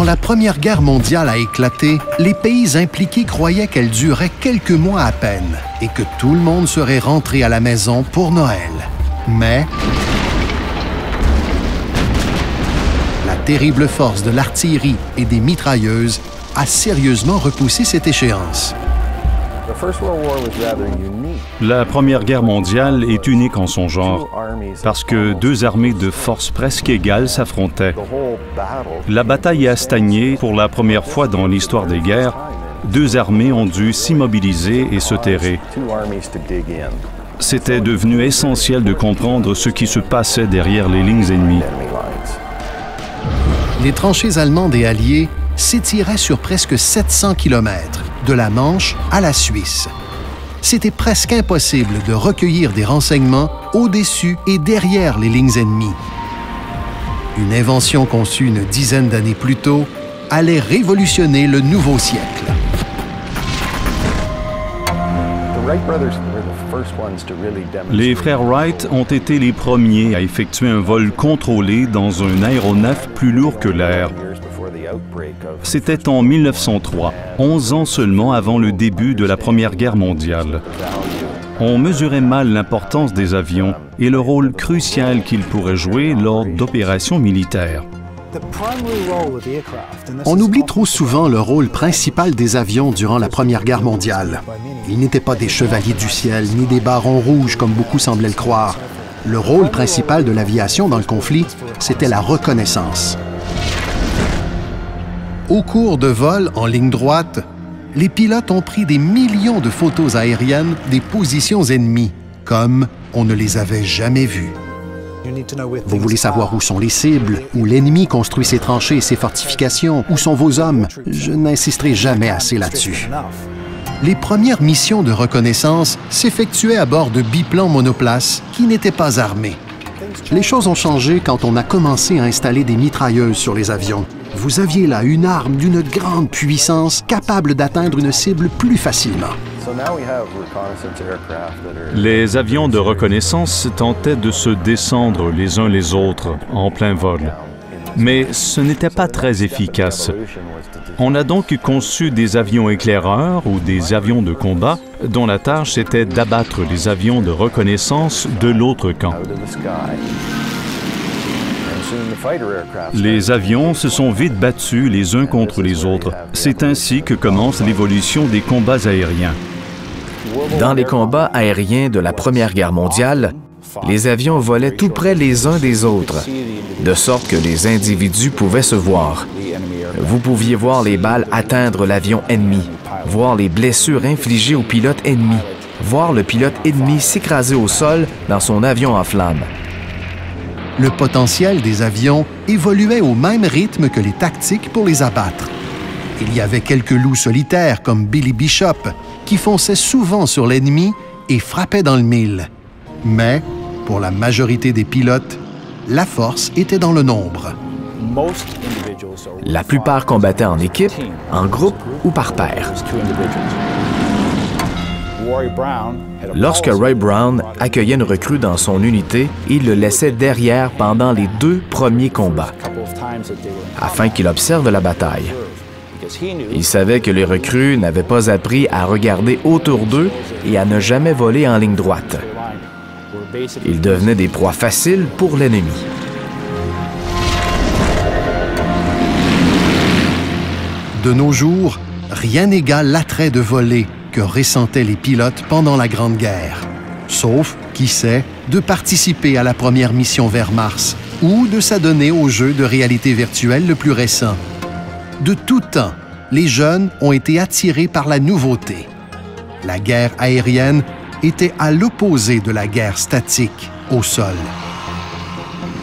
Quand la Première Guerre mondiale a éclaté, les pays impliqués croyaient qu'elle durait quelques mois à peine et que tout le monde serait rentré à la maison pour Noël. Mais la terrible force de l'artillerie et des mitrailleuses a sérieusement repoussé cette échéance. La Première Guerre mondiale est unique en son genre, parce que deux armées de forces presque égales s'affrontaient. La bataille a stagné pour la première fois dans l'histoire des guerres. Deux armées ont dû s'immobiliser et se terrer. C'était devenu essentiel de comprendre ce qui se passait derrière les lignes ennemies. Les tranchées allemandes et alliées s'étiraient sur presque 700 km, de la Manche à la Suisse. C'était presque impossible de recueillir des renseignements au-dessus et derrière les lignes ennemies. Une invention conçue une dizaine d'années plus tôt allait révolutionner le nouveau siècle. Les frères Wright ont été les premiers à effectuer un vol contrôlé dans un aéronef plus lourd que l'air. C'était en 1903, 11 ans seulement avant le début de la Première Guerre mondiale. On mesurait mal l'importance des avions et le rôle crucial qu'ils pourraient jouer lors d'opérations militaires. On oublie trop souvent le rôle principal des avions durant la Première Guerre mondiale. Ils n'étaient pas des chevaliers du ciel, ni des barons rouges, comme beaucoup semblaient le croire. Le rôle principal de l'aviation dans le conflit, c'était la reconnaissance. Au cours de vols en ligne droite, les pilotes ont pris des millions de photos aériennes des positions ennemies, comme on ne les avait jamais vues. Vous voulez savoir où sont les cibles, où l'ennemi construit ses tranchées et ses fortifications, où sont vos hommes? Je n'insisterai jamais assez là-dessus. Les premières missions de reconnaissance s'effectuaient à bord de biplans monoplaces qui n'étaient pas armés. Les choses ont changé quand on a commencé à installer des mitrailleuses sur les avions. Vous aviez là une arme d'une grande puissance capable d'atteindre une cible plus facilement. Les avions de reconnaissance tentaient de se descendre les uns les autres en plein vol. Mais ce n'était pas très efficace. On a donc conçu des avions éclaireurs ou des avions de combat dont la tâche était d'abattre les avions de reconnaissance de l'autre camp. Les avions se sont vite battus les uns contre les autres. C'est ainsi que commence l'évolution des combats aériens. Dans les combats aériens de la Première Guerre mondiale, les avions volaient tout près les uns des autres, de sorte que les individus pouvaient se voir. Vous pouviez voir les balles atteindre l'avion ennemi, voir les blessures infligées aux pilotes ennemis, voir le pilote ennemi s'écraser au sol dans son avion en flammes. Le potentiel des avions évoluait au même rythme que les tactiques pour les abattre. Il y avait quelques loups solitaires comme Billy Bishop qui fonçaient souvent sur l'ennemi et frappaient dans le mille. Mais, pour la majorité des pilotes, la force était dans le nombre. La plupart combattaient en équipe, en groupe ou par paire. Lorsque Roy Brown accueillait une recrue dans son unité, il le laissait derrière pendant les 2 premiers combats, afin qu'il observe la bataille. Il savait que les recrues n'avaient pas appris à regarder autour d'eux et à ne jamais voler en ligne droite. Ils devenaient des proies faciles pour l'ennemi. De nos jours, rien n'égale l'attrait de voler que ressentaient les pilotes pendant la Grande Guerre. Sauf, qui sait, de participer à la première mission vers Mars ou de s'adonner au jeu de réalité virtuelle le plus récent. De tout temps, les jeunes ont été attirés par la nouveauté. La guerre aérienne était à l'opposé de la guerre statique au sol.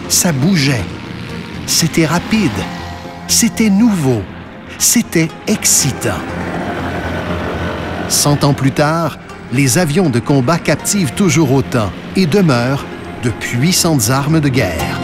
Ça bougeait, c'était rapide, c'était nouveau, c'était excitant. 100 ans plus tard, les avions de combat captivent toujours autant et demeurent de puissantes armes de guerre.